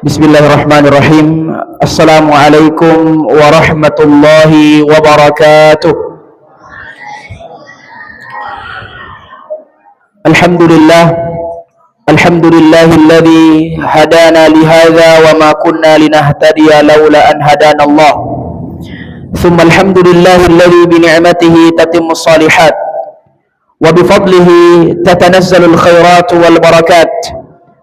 Bismillahirrahmanirrahim. Assalamualaikum warahmatullahi wabarakatuh. Alhamdulillahilladzi hadana lihadza wa ma kunna linahtadiya laula an hadana Allah. Tsumma alhamdulillahilladzi bi ni'matihi tatimmus shalihat wa bi fadlihi tatanazzalul khairat wal barakat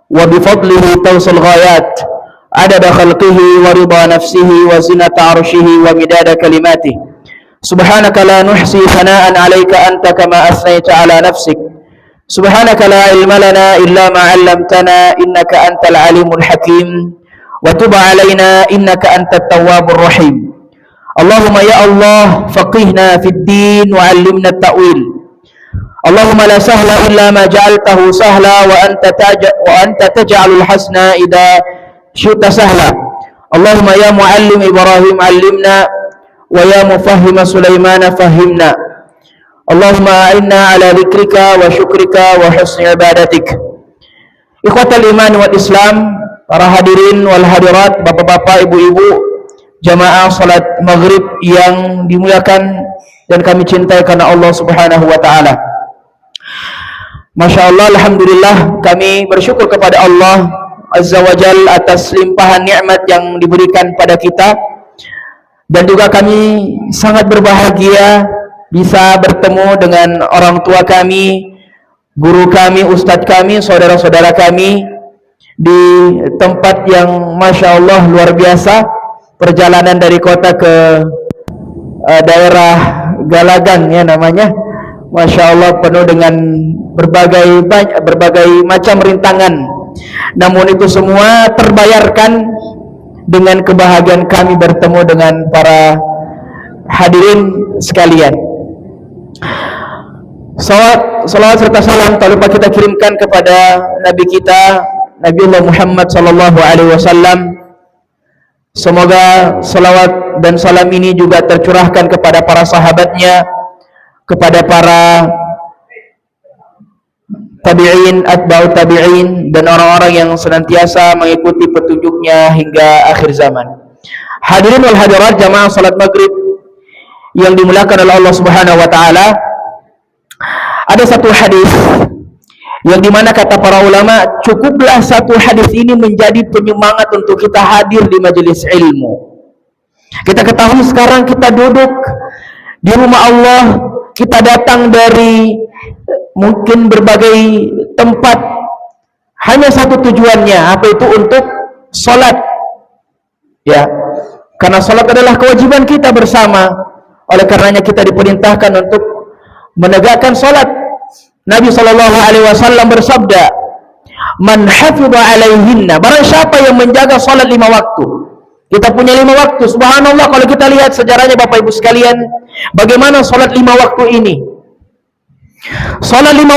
wa bi fadlihi tawsul ghayat عدد خلقه ورضا نفسه وزنة عرشه ومداد كلماته سبحانك لا نحصي ثناء عليك أنت كما أثنيت على نفسك سبحانك لا علم لنا إلا ما علمتنا إنك أنت العليم الحكيم وتب علينا إنك أنت التواب الرحيم اللهم يا الله فقهنا في الدين وعلمنا التأويل اللهم لا سهل إلا ما جعلته سهلا وأنت تجعل الحسن إذا شئت سهلا اللهم يا معلم إبراهيم علمنا ويا مفهم سليمان فهمنا اللهم أعنا على ذكرك وشكرك وحسن عبادتك. Ikhwatal iman wal Islam, para hadirin wal hadirat, bapak-bapak, ibu-ibu, jamaah salat maghrib yang dimuliakan dan kami cintai karena Allah Subhanahu wa taala. Masya Allah, alhamdulillah, kami bersyukur kepada Allah Azza wa Jal atas limpahan nikmat yang diberikan pada kita, dan juga kami sangat berbahagia bisa bertemu dengan orang tua kami, guru kami, ustadz kami, saudara-saudara kami di tempat yang Masya Allah luar biasa. Perjalanan dari kota ke daerah Galagan ya namanya, Masya Allah, penuh dengan berbagai macam rintangan. Namun itu semua terbayarkan dengan kebahagiaan kami bertemu dengan para hadirin sekalian. Salawat serta salam tak lupa kita kirimkan kepada Nabi kita, Nabiullah Muhammad sallallahu alaihi wasallam. Semoga salawat dan salam ini juga tercurahkan kepada para sahabatnya, kepada para tabi'in, atba'ut tabi'in, dan orang-orang yang senantiasa mengikuti petunjuknya hingga akhir zaman. Hadirin wal hadirat jamaah salat maghrib yang dimuliakan oleh Allah Subhanahu wa taala, ada satu hadis yang dimana kata para ulama, cukuplah satu hadis ini menjadi penyemangat untuk kita hadir di majelis ilmu. Kita ketahui sekarang kita duduk di rumah Allah, kita datang dari mungkin berbagai tempat, hanya satu tujuannya, apa itu? Untuk sholat ya, karena sholat adalah kewajiban kita bersama. Oleh karenanya kita diperintahkan untuk menegakkan sholat. Nabi SAW bersabda, man hafidha alaihinna, barang siapa yang menjaga sholat 5 waktu. Kita punya 5 waktu, subhanallah. Kalau kita lihat sejarahnya Bapak Ibu sekalian, bagaimana sholat 5 waktu ini. Salat lima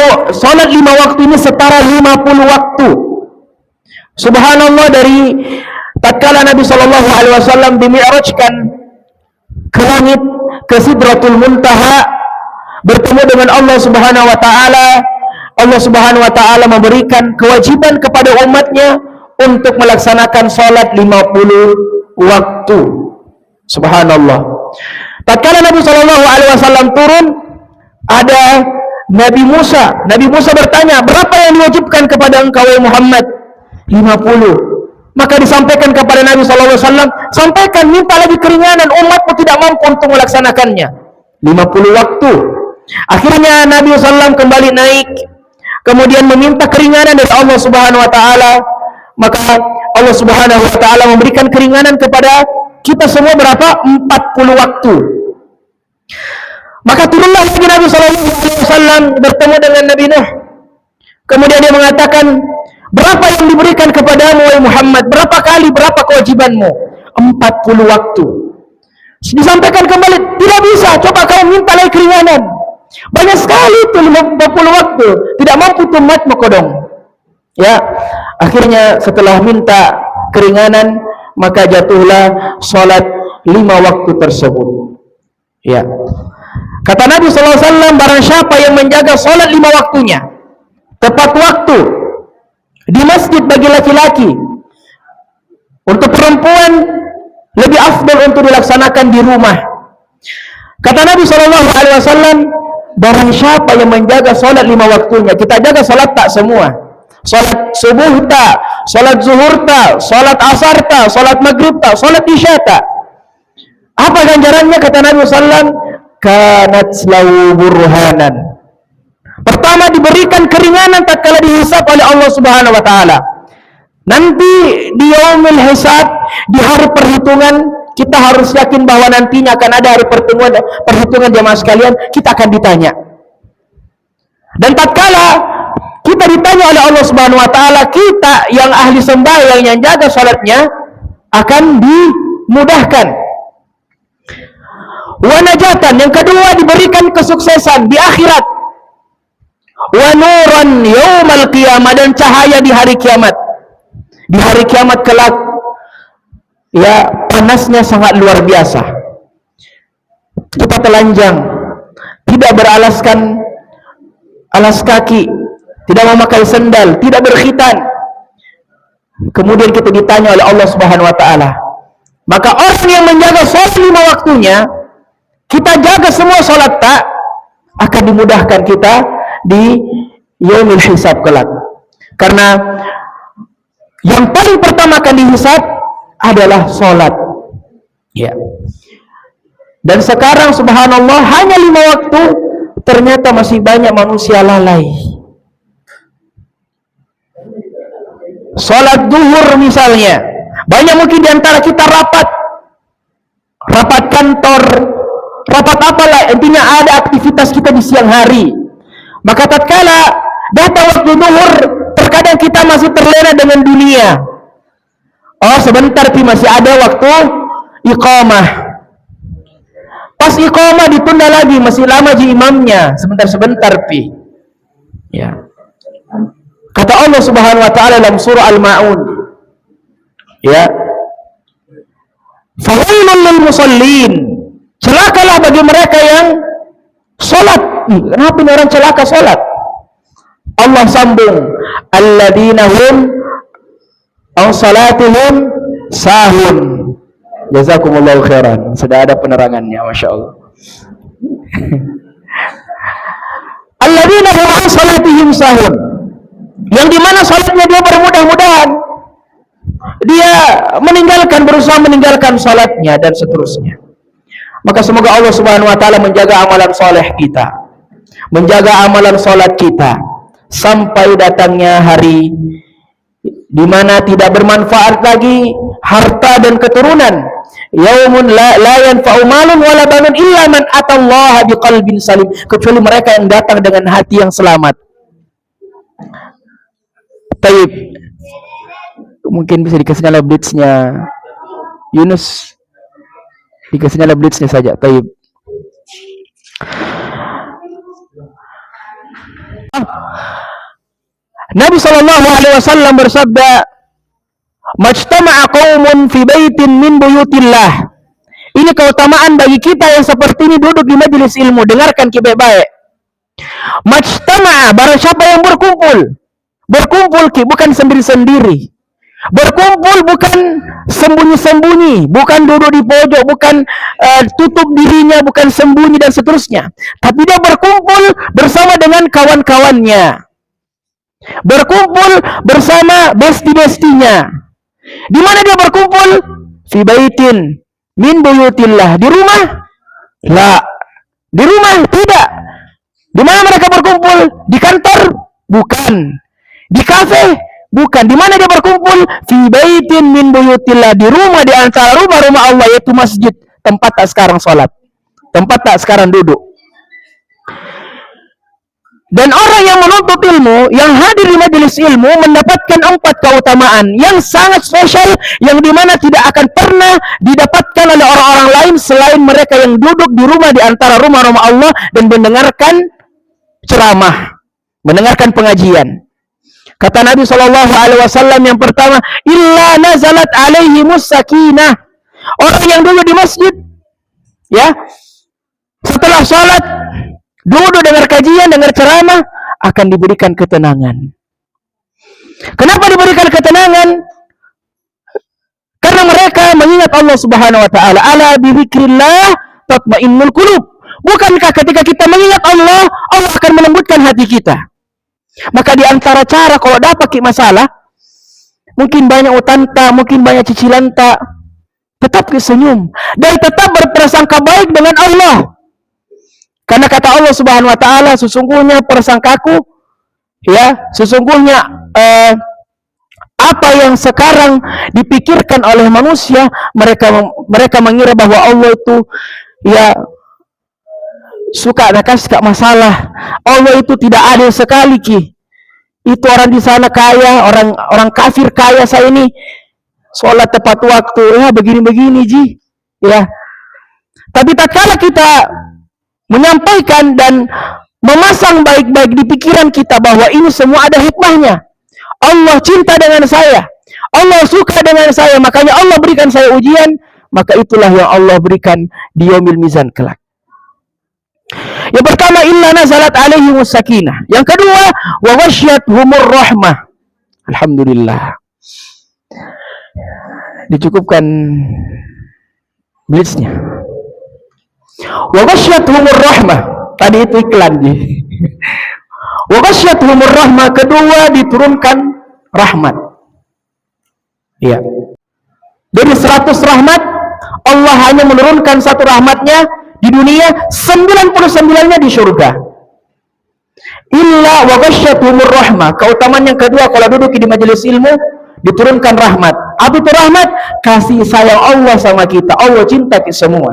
waktu ini setara 50 waktu. Subhanallah, dari tatkala Nabi SAW dimi'rajkan ke langit, ke Sidratul Muntaha, bertemu dengan Allah Subhanahu wa taala. Allah Subhanahu wa taala memberikan kewajiban kepada umatnya untuk melaksanakan salat 50 waktu. Subhanallah. Tatkala Nabi SAW turun, ada Nabi Musa bertanya, berapa yang diwajibkan kepada engkau ya Muhammad? 50. Maka disampaikan kepada Nabi SAW, sampaikan, minta lagi keringanan, umatmu tidak mampu untuk melaksanakannya. 50 waktu. Akhirnya Nabi SAW kembali naik, kemudian meminta keringanan dari Allah Subhanahu wa taala. Maka Allah Subhanahu wa taala memberikan keringanan kepada kita semua berapa? 40 waktu. Maka turunlah lagi Nabi SAW bertemu dengan Nabi Nuh. Kemudian dia mengatakan, berapa yang diberikan kepadamu wahai Muhammad? Berapa kali, berapa kewajibanmu? 40 waktu. Disampaikan kembali, tidak bisa, coba kamu minta lagi keringanan. Banyak sekali itu 50 waktu, tidak mampu umatmu kodong. Ya, akhirnya setelah minta keringanan, maka jatuhlah salat 5 waktu tersebut. Ya. Kata Nabi SAW, barang siapa yang menjaga sholat 5 waktunya, tepat waktu, di masjid bagi laki-laki, Untuk perempuan lebih afdal untuk dilaksanakan di rumah. Kata Nabi SAW, barang siapa yang menjaga solat 5 waktunya, kita jaga solat tak semua, solat subuh tak, solat zuhur tak, solat asar tak, solat maghrib tak, solat isya tak. Apa ganjarannya? Kata Nabi SAW, kanat lahu burhanan. Pertama, diberikan keringanan tatkala dihisab oleh Allah Subhanahu wa taala. Nanti di yaumil hisab, di hari perhitungan, kita harus yakin bahwa nantinya akan ada hari perhitungan jemaah sekalian, kita akan ditanya. Dan tatkala kita ditanya oleh Allah Subhanahu wa taala, kita yang ahli sembahyang yang jaga salatnya akan dimudahkan. Wa najatan, yang kedua diberikan kesuksesan di akhirat. Wa nuran yaumal qiyamah, dan cahaya di hari kiamat. Di hari kiamat kelak, ya, panasnya sangat luar biasa. Kita telanjang, tidak beralaskan alas kaki, tidak memakai sendal, tidak berkhitan. Kemudian kita ditanya oleh Allah Subhanahu wa taala. Maka orang yang menjaga salat 5 waktunya, kita jaga semua salat tak, akan dimudahkan kita di yaumil hisab kelak. Karena yang paling pertama akan dihisab adalah salat. Ya. Dan sekarang subhanallah hanya 5 waktu, ternyata masih banyak manusia lalai. Salat duhur misalnya, banyak mungkin diantara kita rapat kantor, rapat apalah, intinya ada aktivitas kita di siang hari. Maka tatkala datang waktu duhur, terkadang kita masih terlena dengan dunia. Oh, sebentar pi, masih ada waktu iqamah. Pas iqamah ditunda lagi, masih lama ji imamnya, sebentar pi. Ya. Kata Allah Subhanahu wa taala dalam surah Al-Maun, ya, fawailul lil musallin, celakalah bagi mereka yang salat. Kenapa ini orang celaka salat? Allah sambung, alladzina hum an salatihim sahun. Jazakumullahu khairan. Sudah ada penerangannya, Masya Allah. Alladzina hum an salatihim sahun, yang dimana salatnya dia bermudah-mudahan, dia berusaha meninggalkan salatnya dan seterusnya. Maka semoga Allah Subhanahu wa taala menjaga amalan soleh kita, menjaga amalan salat kita, sampai datangnya hari di mana tidak bermanfaat lagi harta dan keturunan. Yaumun la yanfa'u malun wala banun illa man atallaha biqalbin salim, kecuali mereka yang datang dengan hati yang selamat. Taib, mungkin bisa dikasih nyala blitznya Yunus, dikasih nyala blitznya saja. Taib. Nabi SAW bersabda, majtama'a qaumun fi baitin min buyutillah. Ini keutamaan bagi kita yang seperti ini, duduk di majelis ilmu, dengarkan baik-baik. Majtama'a, barang siapa yang berkumpul bukan sendiri-sendiri. Berkumpul bukan sembunyi-sembunyi, bukan duduk di pojok, bukan tutup dirinya, bukan sembunyi dan seterusnya. Tapi dia berkumpul bersama dengan kawan-kawannya. Berkumpul bersama besti-bestinya. Di mana dia berkumpul? Fi baitin min buyutillah. Di rumah? La. Di rumah? Tidak. Di mana mereka berkumpul? Di kantor? Bukan. Di kafe? Bukan. Di mana dia berkumpul? Fi baitin min buyutillah. Di rumah, di antara rumah-rumah Allah, yaitu masjid. Tempat tak sekarang sholat, tempat tak sekarang duduk. Dan orang yang menuntut ilmu, yang hadir di majelis ilmu, mendapatkan 4 keutamaan yang sangat spesial, yang dimana tidak akan pernah didapatkan oleh orang-orang lain selain mereka yang duduk di rumah, di antara rumah-rumah Allah, dan mendengarkan ceramah, mendengarkan pengajian. Kata Nabi SAW yang pertama, illa nazalat alaihimus sakinah. Orang yang duduk di masjid, ya, setelah sholat, duduk dengar kajian, dengar ceramah, akan diberikan ketenangan. Kenapa diberikan ketenangan? Karena mereka mengingat Allah Subhanahu wa taala. Ala bidzikrillah tatmainnul qulub. Bukankah ketika kita mengingat Allah, Allah akan melembutkan hati kita? Maka di antara cara kalau dapat masalah, mungkin banyak utang tak, mungkin banyak cicilan tak, tetap senyum dan tetap berprasangka baik dengan Allah. Karena kata Allah Subhanahu wa taala, sesungguhnya prasangkaku, ya, sesungguhnya apa yang sekarang dipikirkan oleh manusia, mereka mengira bahwa Allah itu ya suka ada kasih masalah. Allah itu tidak adil sekali Itu orang di sana kaya, orang kafir kaya, saya ini sholat tepat waktu, ya begini-begini ya. Tapi tatkala kita menyampaikan dan memasang baik-baik di pikiran kita bahwa ini semua ada hikmahnya. Allah cinta dengan saya, Allah suka dengan saya, makanya Allah berikan saya ujian, maka itulah yang Allah berikan di yaumil mizan kelak. Yang pertama, illa nazalat alaihimus sakinah. Yang kedua, wa ghasyiyatuhumur rahmah. Alhamdulillah. Dicukupkan blitznya. Wa ghasyiyatuhumur rahmah. Tadi itu iklan Wa ghasyiyatuhumur rahmah, kedua diturunkan rahmat. Iya. Dari 100 rahmat, Allah hanya menurunkan satu rahmatnya di dunia, 99-nya di surga. Illa wa ghasyiyatuhumur rahmah. Keutamaan yang kedua kalau duduk di majelis ilmu, diturunkan rahmat. Apa itu rahmat? Kasih sayang Allah sama kita. Allah cinta kita semua.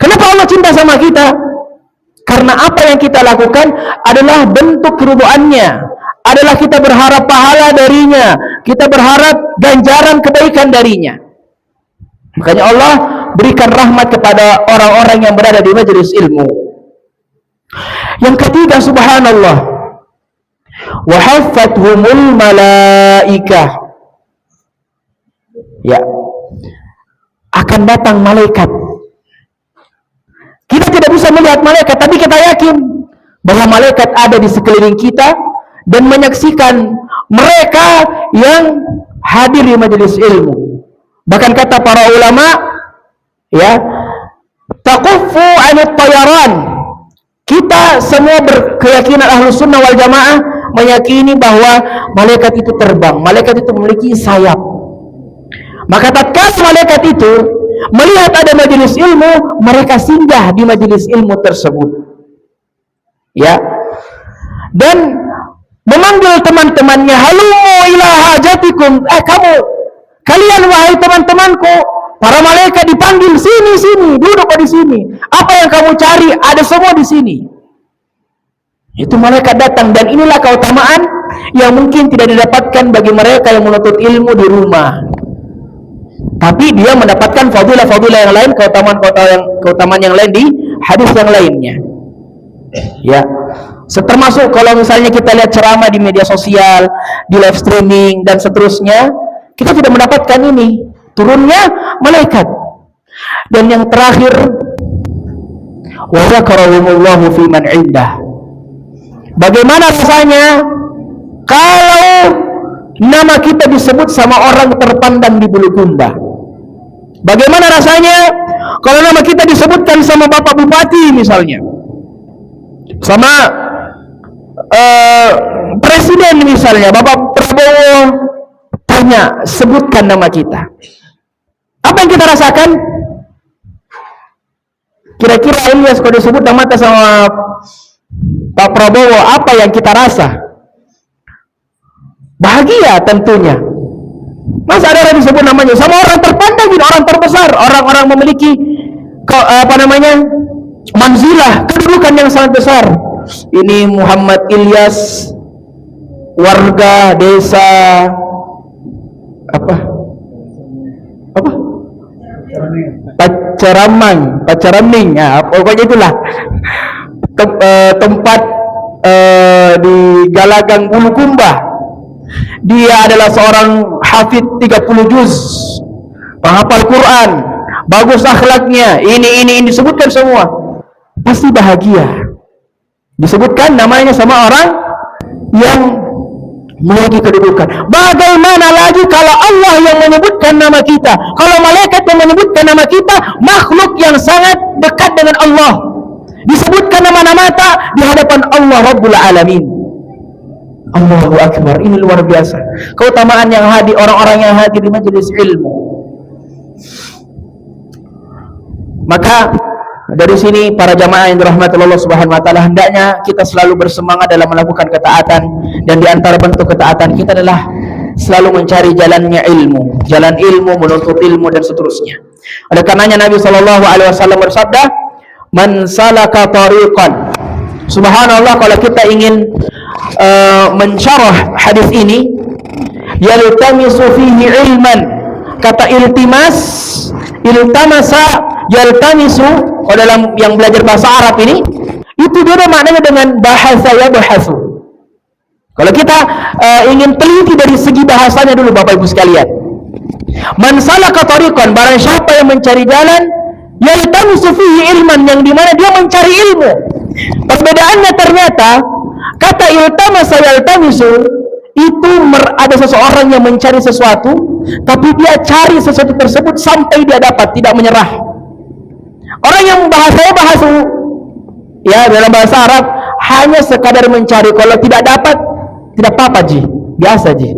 Kenapa Allah cinta sama kita? Karena apa yang kita lakukan adalah bentuk keridhaannya, adalah kita berharap pahala darinya, kita berharap ganjaran kebaikan darinya. Makanya Allah berikan rahmat kepada orang-orang yang berada di majelis ilmu. Yang ketiga, subhanallah, wa haffathumul malaikah. Ya, akan datang malaikat. Kita tidak bisa melihat malaikat, tapi kita yakin bahwa malaikat ada di sekeliling kita dan menyaksikan mereka yang hadir di majelis ilmu. Bahkan kata para ulama, ya, taquffu 'anit tayaran. Kita semua berkeyakinan Ahlus Sunnah wal Jamaah meyakini bahwa malaikat itu terbang, malaikat itu memiliki sayap. Maka tatkala malaikat itu melihat ada majelis ilmu, mereka singgah di majelis ilmu tersebut, ya, dan memanggil teman-temannya, halumu ila hajatikum, kalian wahai teman-temanku. Para malaikat dipanggil, sini, duduk di sini. Apa yang kamu cari ada semua di sini. Itu malaikat datang, dan inilah keutamaan yang mungkin tidak didapatkan bagi mereka yang menuntut ilmu di rumah. Tapi dia mendapatkan fadilah-fadilah yang lain, keutamaan yang lain di hadis yang lainnya. Ya, termasuk kalau misalnya kita lihat ceramah di media sosial, di live streaming dan seterusnya, kita tidak mendapatkan ini, turunnya malaikat. Dan yang terakhir, wa zakarahumullahu fi man indah. Bagaimana rasanya kalau nama kita disebut sama orang terpandang di Bulukumba? Bagaimana rasanya kalau nama kita disebutkan sama Bapak Bupati misalnya, sama Presiden misalnya, Bapak Prabowo, tanya, sebutkan nama kita. Apa yang kita rasakan? Kira-kira Ilyas kalau disebut nama sama Pak Prabowo, apa yang kita rasa? Bahagia tentunya. Masa ada orang disebut namanya sama orang terpandang, orang terbesar, orang-orang memiliki manzilah, kedudukan yang sangat besar. Ini Muhammad Ilyas, warga desa Pacaraming, ya, pokoknya itulah tempat di Galagang Bulukumba. Dia adalah seorang hafid 30 juz, penghafal Quran, bagus akhlaknya, ini disebutkan semua, pasti bahagia. Disebutkan namanya sama orang yang memiliki kedudukan. Bagaimana lagi kalau Allah yang menyebutkan nama kita, kalau malaikat yang menyebutkan nama kita, makhluk yang sangat dekat dengan Allah, disebutkan nama-nama di hadapan Allah Rabbul Alamin. Allahu Akbar. Ini luar biasa keutamaan yang hadir, orang-orang yang hadir di majelis ilmu. Maka dari sini para jamaah yang dirahmati Allah Subhanahu wa taala, hendaknya kita selalu bersemangat dalam melakukan ketaatan, dan di antara bentuk ketaatan kita adalah selalu mencari jalannya ilmu, jalan ilmu, menuntut ilmu dan seterusnya. Oleh karenanya Nabi sallallahu alaihi wasallam bersabda, "Man salaka tariqan." Subhanallah, kalau kita ingin mensyarah hadis ini, yaltamisu fihi ilman, kata iltimas, iltamasa, yaltamisu, kalau dalam yang belajar bahasa Arab ini, itu dia maknanya dengan bahasa ya bahasu. Kalau kita ingin teliti dari segi bahasanya dulu Bapak Ibu sekalian, man salaka tariqan, barang siapa yang mencari jalan, yaltamisu fihi ilman, yang dimana dia mencari ilmu. Perbedaannya ternyata kata iltamasa yaltamisu itu ada seseorang yang mencari sesuatu, tapi dia cari sesuatu tersebut sampai dia dapat, tidak menyerah. Orang yang bahasanya bahasa ya dalam bahasa Arab hanya sekadar mencari, kalau tidak dapat tidak apa-apa ji, biasa ji.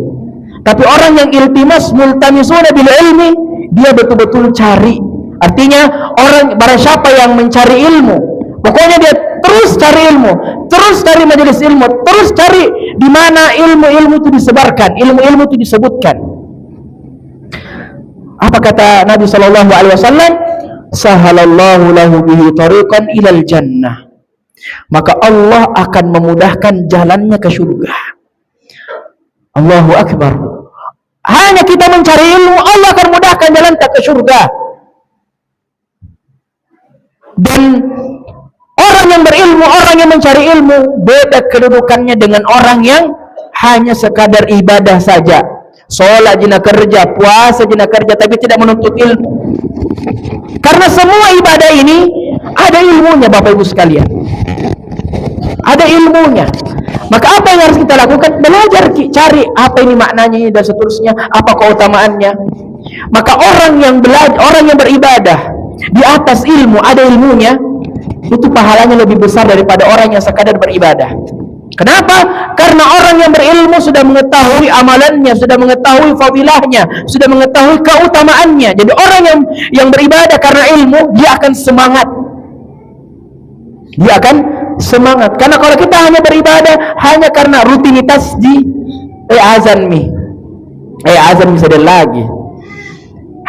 Tapi orang yang iltimas, multamisuna bil ilmi, dia betul-betul cari. Artinya orang, barang siapa yang mencari ilmu, pokoknya dia terus cari ilmu, terus cari majelis ilmu, terus cari di mana ilmu-ilmu itu disebarkan, ilmu-ilmu itu disebutkan. Apa kata Nabi sallallahu alaihi wasallam? Sahalallahu lahu bihi tariqan ilal jannah. Maka Allah akan memudahkan jalannya ke surga. Allahu Akbar. Hanya kita mencari ilmu, Allah akan mudahkan jalan ke surga. Dan orang yang berilmu, orang yang mencari ilmu, beda kedudukannya dengan orang yang hanya sekadar ibadah saja. Sholat jina kerja, puasa jina kerja, tapi tidak menuntut ilmu. Karena semua ibadah ini ada ilmunya Bapak Ibu sekalian, ada ilmunya. Maka apa yang harus kita lakukan? Belajar, cari apa ini maknanya dan seterusnya, apa keutamaannya. Maka orang yang belajar, orang yang beribadah di atas ilmu, ada ilmunya, itu pahalanya lebih besar daripada orang yang sekadar beribadah. Kenapa? Karena orang yang berilmu sudah mengetahui amalannya, sudah mengetahui fadilahnya, sudah mengetahui keutamaannya. Jadi orang yang beribadah karena ilmu, dia akan semangat. Dia akan semangat. Karena kalau kita hanya beribadah hanya karena rutinitas di azan bisa ada lagi.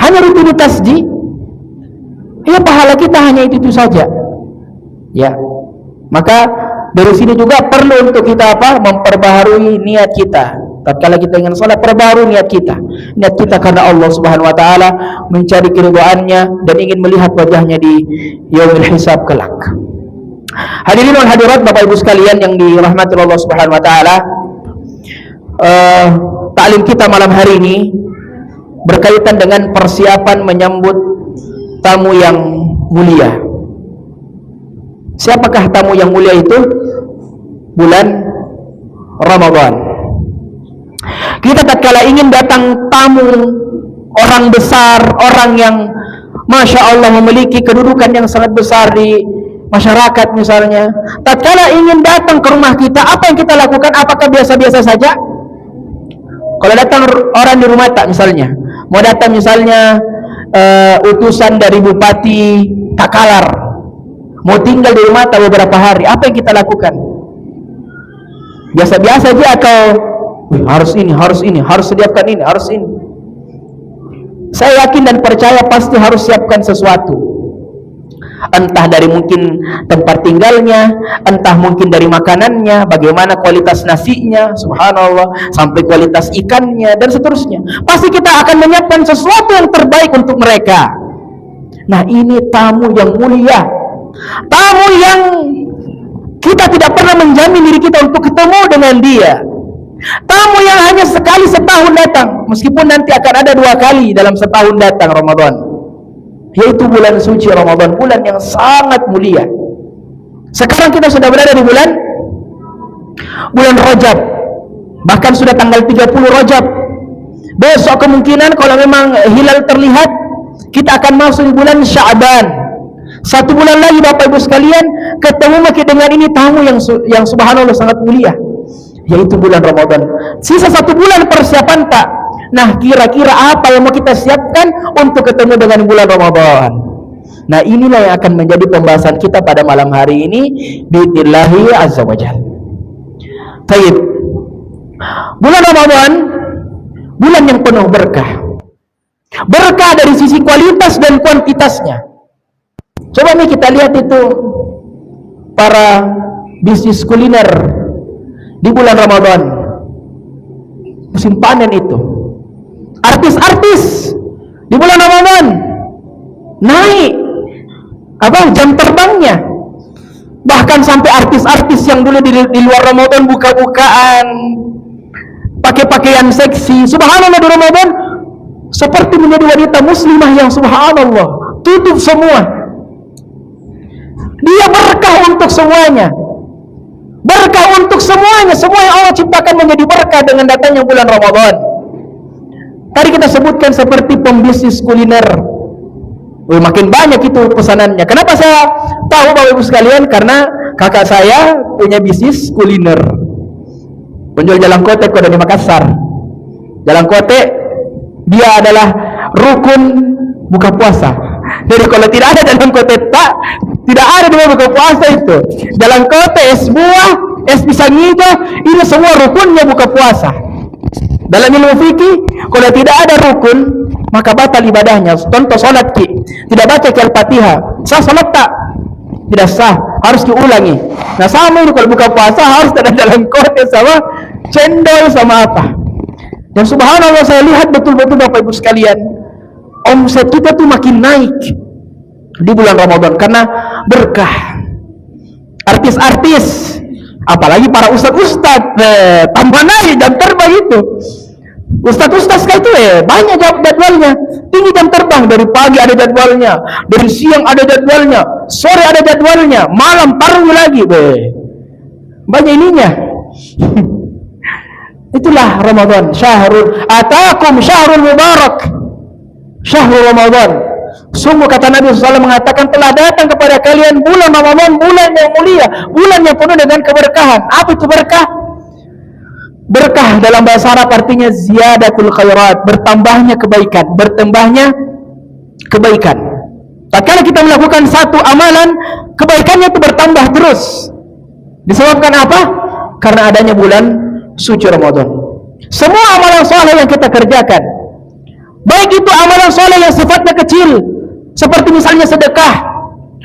Hanya rutinitas di, ya pahala kita hanya itu saja. Ya. Maka dari sini juga perlu untuk kita memperbaharui niat kita. Tatkala kita ingin salat, perbaharui niat kita. Niat kita karena Allah Subhanahu wa taala, mencari keridhaannya dan ingin melihat wajahnya di yaumil hisab kelak. Hadirin wal hadirat Bapak Ibu sekalian yang dirahmati Allah Subhanahu wa taala, taklim kita malam hari ini berkaitan dengan persiapan menyambut tamu yang mulia. Siapakah tamu yang mulia itu? Bulan Ramadan. Kita tatkala ingin datang tamu orang besar, orang yang Masya Allah memiliki kedudukan yang sangat besar di masyarakat misalnya, tatkala ingin datang ke rumah kita, apa yang kita lakukan? Apakah biasa-biasa saja? Kalau datang orang di rumah tak misalnya, mau datang misalnya utusan dari Bupati Takalar, mau tinggal di rumah tak beberapa hari, apa yang kita lakukan? Biasa-biasa aja atau harus ini, harus sediakan ini, harus ini? Saya yakin dan percaya pasti harus siapkan sesuatu. Entah dari mungkin tempat tinggalnya, entah mungkin dari makanannya, bagaimana kualitas nasinya, subhanallah, sampai kualitas ikannya dan seterusnya. Pasti kita akan menyiapkan sesuatu yang terbaik untuk mereka. Nah, ini tamu yang mulia, tamu yang kita tidak pernah menjamin diri kita untuk ketemu dengan dia, tamu yang hanya sekali setahun datang, meskipun nanti akan ada 2 kali dalam setahun datang Ramadan, yaitu bulan suci Ramadan, bulan yang sangat mulia. Sekarang kita sudah berada di bulan Rajab, Bahkan sudah tanggal 30 Rajab. Besok kemungkinan kalau memang hilal terlihat, kita akan masuk di bulan Sya'ban. 1 bulan lagi Bapak Ibu sekalian, ketemu lagi dengan ini tamu yang subhanallah sangat mulia, yaitu bulan Ramadan. Sisa 1 bulan persiapan tak? Nah, kira-kira apa yang mau kita siapkan untuk ketemu dengan bulan Ramadan? Nah, inilah yang akan menjadi pembahasan kita pada malam hari ini biidznillah azza wajalla. Baik. Bulan Ramadan, bulan yang penuh berkah. Berkah dari sisi kualitas dan kuantitasnya. Coba nih kita lihat itu para bisnis kuliner di bulan Ramadan, musim panen itu. Artis-artis di bulan Ramadan naik jam terbangnya. Bahkan sampai artis-artis yang dulu di luar Ramadan buka-bukaan, pakai pakaian seksi, subhanallah di Ramadan seperti menjadi wanita muslimah yang subhanallah tutup semua. Dia berkah untuk semuanya. Berkah untuk semuanya. Semua yang Allah ciptakan menjadi berkah dengan datangnya bulan Ramadan. Tadi kita sebutkan seperti pembisnis kuliner. Makin banyak itu pesanannya. Kenapa saya tahu Bapak Ibu sekalian? Karena kakak saya punya bisnis kuliner. Penjual jalan kote kode di Makassar. Jalan kote dia adalah rukun buka puasa. Jadi kalau tidak ada jalan kote tidak ada di buka puasa itu. Jalan kote, es buah, es pisang hijau, ini semua rukunnya buka puasa. Dalam ilmu fikih, kalau tidak ada rukun, maka batal ibadahnya. Contoh salat tidak baca Al-Fatihah, sah salat tak? Tidak sah, harus diulangi. Nah, sama ini kalau buka puasa harus ada jalan kote sama cendol sama apa. Dan subhanallah saya lihat betul-betul Bapak Ibu sekalian, omset kita tuh makin naik di bulan Ramadan karena berkah. Artis-artis, apalagi para ustadz-ustadz, tambah naik jam terbang itu. Ustadz-ustadz kayak itu banyak jadwalnya, tinggi jam terbang. Dari pagi ada jadwalnya, dari siang ada jadwalnya, sore ada jadwalnya, malam taruh lagi, banyak ininya. Itulah Ramadan, atakum syahrul mubarak, syahrul Ramadan. Sungguh kata Nabi SAW mengatakan, telah datang kepada kalian bulan Ramadan, bulan yang mulia, bulan yang penuh dengan keberkahan. Apa itu berkah? Berkah dalam bahasa Arab artinya ziyadatul khairat, bertambahnya kebaikan, bertambahnya kebaikan. Tatkala kita melakukan satu amalan, kebaikannya itu bertambah terus. Disebabkan apa? Karena adanya bulan suci Ramadan. Semua amalan soleh yang kita kerjakan, baik itu amalan soleh yang sifatnya kecil, seperti misalnya sedekah,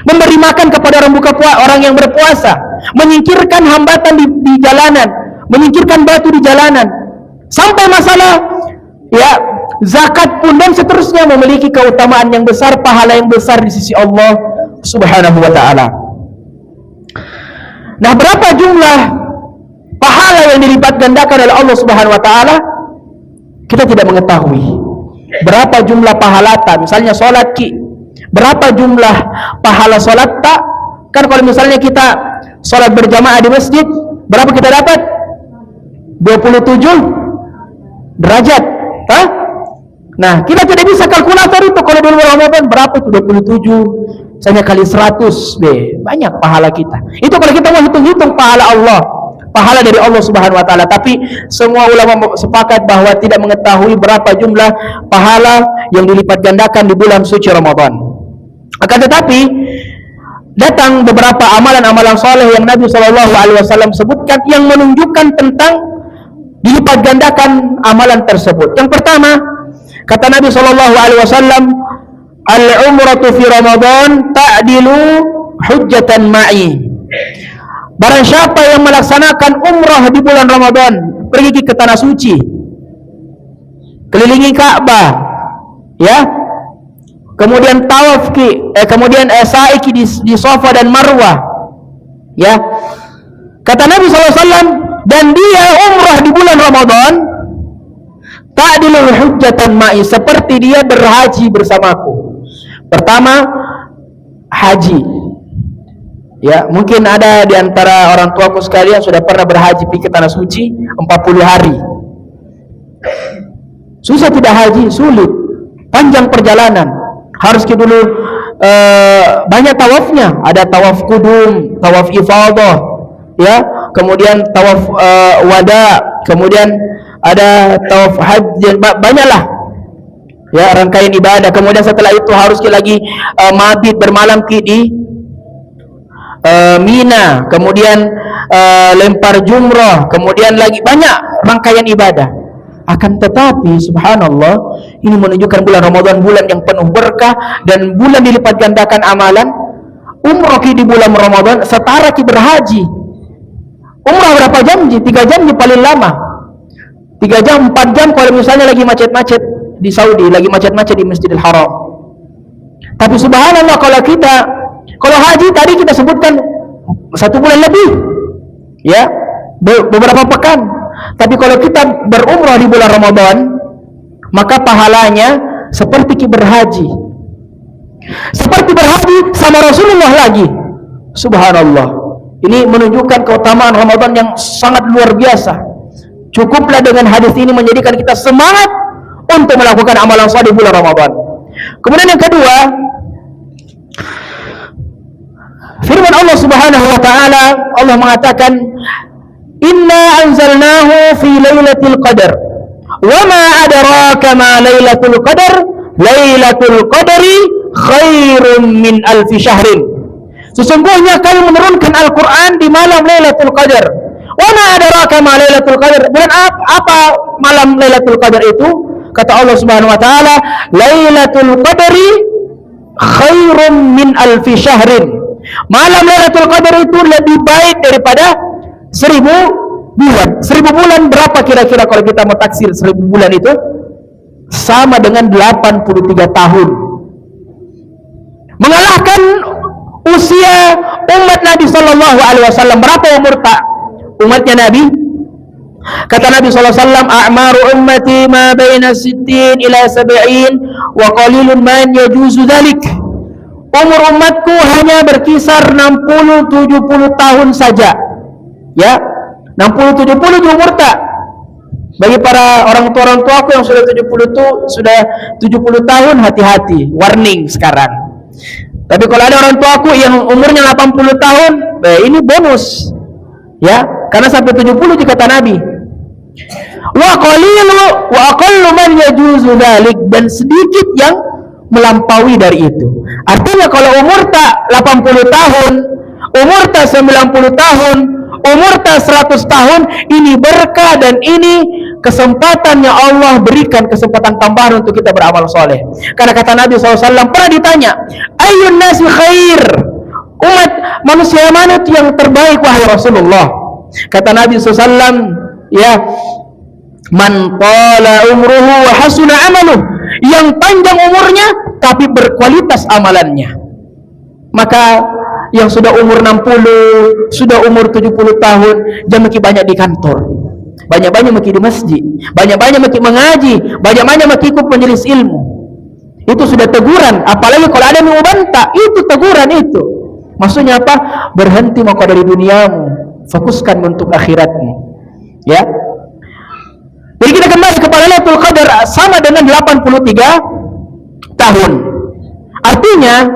memberi makan kepada orang yang berpuasa, menyingkirkan hambatan di jalanan, menyingkirkan batu di jalanan, sampai masalah zakat pun dan seterusnya, memiliki keutamaan yang besar, pahala yang besar di sisi Allah Subhanahu wa ta'ala. Nah, berapa jumlah pahala yang dilipat gandakan oleh Allah Subhanahu wa ta'ala? Kita tidak mengetahui. Berapa jumlah pahala tak? Misalnya sholat berapa jumlah pahala sholat tak? Kan kalau misalnya kita sholat berjamaah di masjid, berapa kita dapat? 27 derajat. Nah, kita tidak bisa kalkulator itu. Kalau di bulan Ramadan berapa itu? 27 misalnya kali 100, banyak pahala kita. Itu kalau kita mau hitung-hitung pahala Allah, pahala dari Allah Subhanahu wa ta'ala. Tapi semua ulama sepakat bahwa tidak mengetahui berapa jumlah pahala yang dilipat gandakan di bulan suci Ramadan. Akan tetapi datang beberapa amalan-amalan soleh yang Nabi SAW sebutkan yang menunjukkan tentang dilipat gandakan amalan tersebut. Yang pertama, kata Nabi SAW, al-umratu fi Ramadan ta'dilu hujjatan ma'i. Barang siapa yang melaksanakan umrah di bulan Ramadan, pergi ke tanah suci, kelilingi Ka'bah, kemudian tawaf kemudian sa'i di Safa dan Marwah, kata Nabi SAW, dan dia umrah di bulan Ramadan, ta'dilul hujjatan ma'i, seperti dia berhaji bersamaku. Pertama, haji. Ya, mungkin ada di antara orang tuaku sekalian sudah pernah berhaji pergi ke tanah suci 40 hari. Susah tidak haji? Sulit. Panjang perjalanan. Harus ke dulu banyak tawafnya. Ada tawaf kudum, tawaf ifadah, ya. Kemudian tawaf wada, kemudian ada tawaf haji, banyaklah. Ya, rangkaian ibadah. Kemudian setelah itu harus lagi mabit bermalam di Mina, kemudian lempar jumrah, kemudian lagi banyak rangkaian ibadah. Akan tetapi subhanallah, ini menunjukkan bulan Ramadan bulan yang penuh berkah dan bulan dilipat gandakan amalan. Umrah di bulan Ramadan setara ki berhaji. Umrah berapa jam? 3 jam paling lama. 3 jam, 4 jam kalau misalnya lagi macet-macet di Saudi, lagi macet-macet di Masjidil Haram. Tapi subhanallah, kalau haji tadi kita sebutkan 1 bulan lebih, ya, beberapa pekan. Tapi kalau kita berumrah di bulan Ramadan, maka pahalanya seperti berhaji. Seperti berhaji sama Rasulullah lagi. Subhanallah. Ini menunjukkan keutamaan Ramadan yang sangat luar biasa. Cukuplah dengan hadis ini menjadikan kita semangat untuk melakukan amalan saleh di bulan Ramadan. Kemudian yang kedua, firman Allah Subhanahu wa taala, Allah mengatakan, "Inna anzalnahu fi lailatul qadar. Wa ma adraka ma lailatul qadar? Lailatul qadri khairum min alfi syahrin." Sesungguhnya kami menurunkan Al-Qur'an di malam Lailatul Qadar. Wa ma adraka ma lailatul qadar? Dan apa malam Lailatul Qadar itu? Kata Allah Subhanahu wa taala, "Lailatul qadri khairum min alfi syahrin." Malam Lailatul Qadar itu lebih baik daripada 1000 bulan. 1000 bulan berapa kira-kira kalau kita mau taksir 1000 bulan itu? Sama dengan 83 tahun. Mengalahkan usia umat Nabi sallallahu alaihi wasallam. Berapa umur umatnya Nabi? Kata Nabi sallallahu alaihi wasallam, "A'maru ummati ma baina 60 ila 70 wa qalilun man yajuzu dzalik." Umur umatku hanya berkisar 60-70 tahun saja. Ya, 60-70 umur tak. Bagi para orang tua aku yang sudah 70 tahun, hati-hati, warning sekarang. Tapi kalau ada orang tua aku yang umurnya 80 tahun, ini bonus. Ya, karena sampai 70 kata Nabi. Wa qalilu wa aqallu man yajuzu dzalik, dan sedikit yang melampaui dari itu. Artinya kalau umur tak 80 tahun, umur tak 90 tahun, umur tak 100 tahun, ini berkah dan ini kesempatan yang Allah berikan, kesempatan tambahan untuk kita beramal soleh. Karena kata Nabi SAW, pernah ditanya, "Ayyun nasi khair?" Umat manusia mana itu yang terbaik wahai Rasulullah? Kata Nabi SAW, ya, "Man tala umruhu wa hasuna amaluh." Yang panjang umurnya tapi berkualitas amalannya. Maka yang sudah umur 60, sudah umur 70 tahun, jangan makin banyak di kantor, banyak-banyak makin di masjid, banyak-banyak makin mengaji, banyak-banyak makin ikut majelis ilmu. Itu sudah teguran. Apalagi kalau ada yang mau bantah, itu teguran itu. Maksudnya apa? Berhenti maka dari duniamu, fokuskan untuk akhiratmu. Ya. Jadi kita kembali kepada Lailatul Qadar sama dengan 83 tahun. Artinya,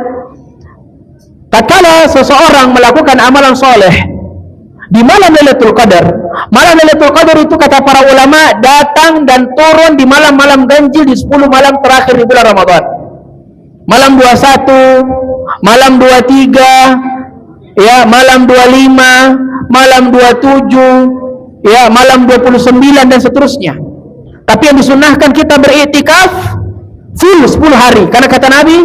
tatkala seseorang melakukan amalan soleh di malam Lailatul Qadar, malam Lailatul Qadar itu kata para ulama datang dan turun di malam-malam ganjil di 10 malam terakhir di bulan Ramadan. Malam 21, malam 23, ya, malam 25, malam 27, ya, malam 29 dan seterusnya. Tapi yang disunahkan kita beriktikaf full 10 hari. Karena kata Nabi,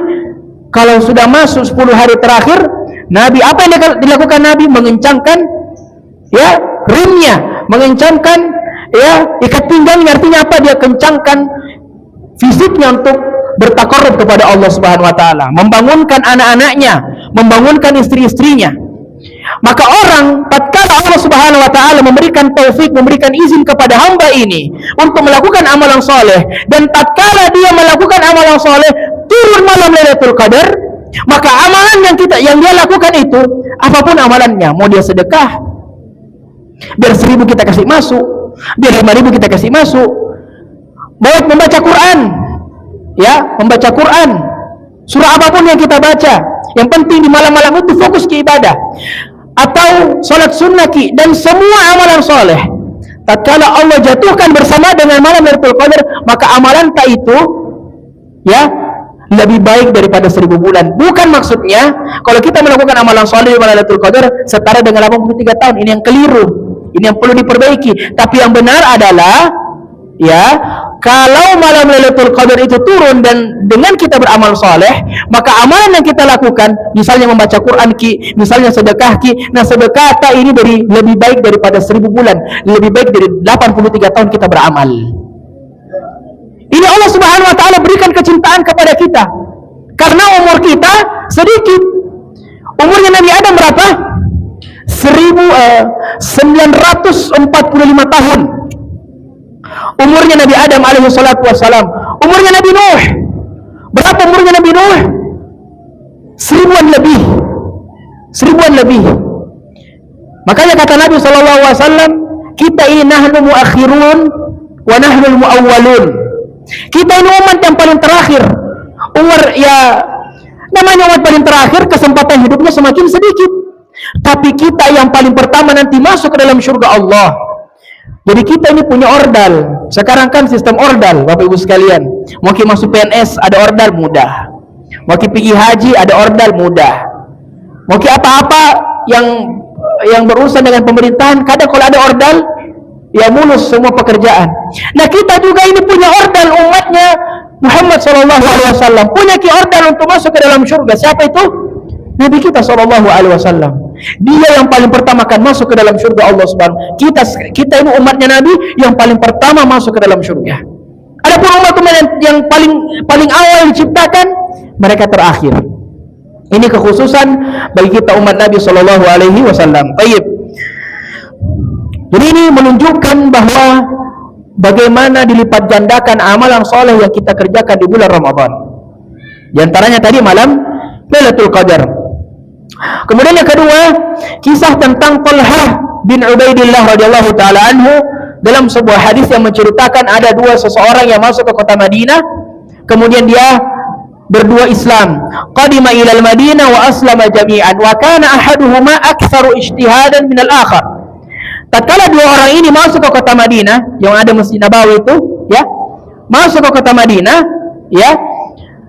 kalau sudah masuk 10 hari terakhir, Nabi apa yang dilakukan Nabi? Mengencangkan, ya, rimnya, mengencangkan, ya, ikat pinggangnya. Artinya apa? Dia kencangkan fisiknya untuk bertakarrub kepada Allah Subhanahu wa taala, membangunkan anak-anaknya, membangunkan istri-istrinya. Maka orang tatkala Allah Subhanahu wa taala memberikan taufik, memberikan izin kepada hamba ini untuk melakukan amalan soleh, dan tatkala dia melakukan amalan soleh turun malam Lailatul Qadar, Maka amalan yang dia lakukan itu, apapun amalannya, mau dia sedekah, biar 1000 kita kasih masuk, biar 5000 kita kasih masuk, mau membaca Quran, ya, membaca Quran, surah apapun yang kita baca, yang penting di malam-malam itu fokus ke ibadah, atau sholat sunnah dan semua amalan soleh, tatkala Allah jatuhkan bersama dengan malam Lailatul Qadar, maka amalan tak itu, ya, lebih baik daripada 1000 bulan. Bukan maksudnya kalau kita melakukan amalan soleh malam Lailatul Qadar setara dengan 83 tahun. Ini yang keliru, ini yang perlu diperbaiki. Tapi yang benar adalah, ya, kalau malam Lailatul Qadar itu turun dan dengan kita beramal soleh, maka amalan yang kita lakukan, misalnya membaca Quran misalnya sedekah nah sedekah ini lebih baik daripada 1000 bulan, lebih baik dari 83 tahun kita beramal. Ini Allah Subhanahu wa taala berikan kecintaan kepada kita. Karena umur kita sedikit. Umurnya Nabi Adam berapa? 945 tahun. Umurnya Nabi Adam alaihi salatu wassalam. Umurnya Nabi Nuh. Berapa umurnya Nabi Nuh? 1000-an lebih. 1000-an lebih. Makanya kata Nabi sallallahu alaihi wasallam, kita ini nahnu muakhirun wa nahnu muawwalun. Kita ini umat yang paling terakhir. Umur, ya, namanya umat paling terakhir, kesempatan hidupnya semakin sedikit. Tapi kita yang paling pertama nanti masuk ke dalam surga Allah. Jadi kita ini punya ordal. Sekarang kan sistem ordal, Bapak Ibu sekalian. Mau masuk PNS ada ordal, mudah. Mau pergi haji ada ordal, mudah. Mau apa-apa yang berurusan dengan pemerintahan, kadang kalau ada ordal, ya mulus semua pekerjaan. Nah, kita juga ini punya ordal, umatnya Muhammad sallallahu alaihi wasallam punya ordal untuk masuk ke dalam surga. Siapa itu? Nabi kita sallallahu alaihi wasallam. Dia yang paling pertama akan masuk ke dalam surga Allah Subhanahu. Kita ini umatnya Nabi yang paling pertama masuk ke dalam surga. Adapun umat-umat yang paling awal diciptakan, mereka terakhir. Ini kekhususan bagi kita umat Nabi sallallahu alaihi wasallam. Baik. Jadi ini menunjukkan bahwa bagaimana dilipat gandakan amalan soleh yang kita kerjakan di bulan Ramadan. Di antaranya tadi malam Lailatul Qadar. Kemudian yang kedua, kisah tentang Talhah bin Ubaidillah radhiyallahu taala anhu dalam sebuah hadis yang menceritakan ada seseorang yang masuk ke kota Madinah, kemudian dia berdua Islam. Qadima ila al-Madinah wa aslama jami'an wa kana ahaduhuma aktsaru ijtihadan min al-akhar. Tatkala dua orang ini masuk ke kota Madinah, yang ada Masjid Nabawi itu, ya, masuk ke kota Madinah, ya,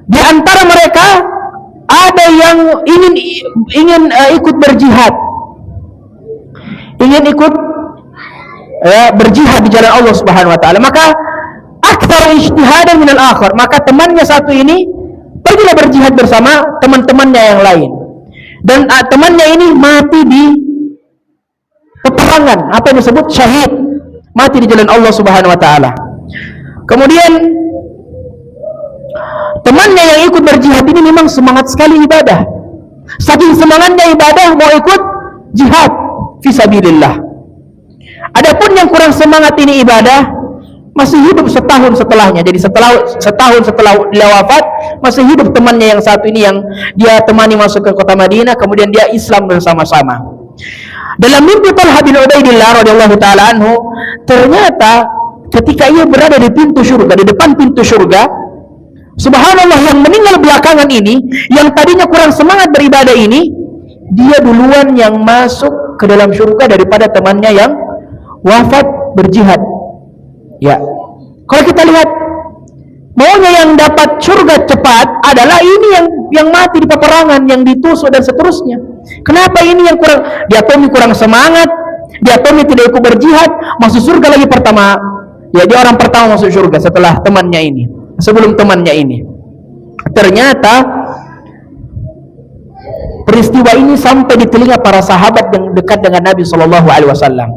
di antara mereka ada yang ingin ikut berjihad, ingin ikut berjihad di jalan Allah Subhanahu wa taala. Maka aktsar ijtihadan min al-akhar, maka temannya satu ini pergilah berjihad bersama teman-temannya yang lain, dan temannya ini mati di peperangan, apa yang disebut syahid, mati di jalan Allah Subhanahu wa taala. Kemudian temannya yang ikut berjihad ini memang semangat sekali ibadah. Saking semangatnya ibadah mau ikut jihad fisabilillah. Adapun yang kurang semangat ini ibadah, masih hidup setahun setelahnya. Jadi setahun setelah dia wafat, masih hidup temannya yang satu ini yang dia temani masuk ke kota Madinah, kemudian dia Islam bersama-sama. Dalam mimpi Talhah bin Ubaidillah radhiyallahu taala anhu, ternyata ketika ia berada di pintu surga, di depan pintu surga, subhanallah, yang meninggal belakangan ini, yang tadinya kurang semangat beribadah ini, dia duluan yang masuk ke dalam surga daripada temannya yang wafat berjihad. Ya, kalau kita lihat, maunya yang dapat surga cepat adalah ini yang mati di peperangan, yang ditusuk dan seterusnya. Kenapa ini yang kurang? Dia kurang semangat, dia tidak ikut berjihad, masuk surga lagi pertama. Ya, dia orang pertama masuk surga setelah temannya ini, sebelum temannya ini. Ternyata peristiwa ini sampai di telinga para sahabat yang dekat dengan Nabi sallallahu alaihi wasallam.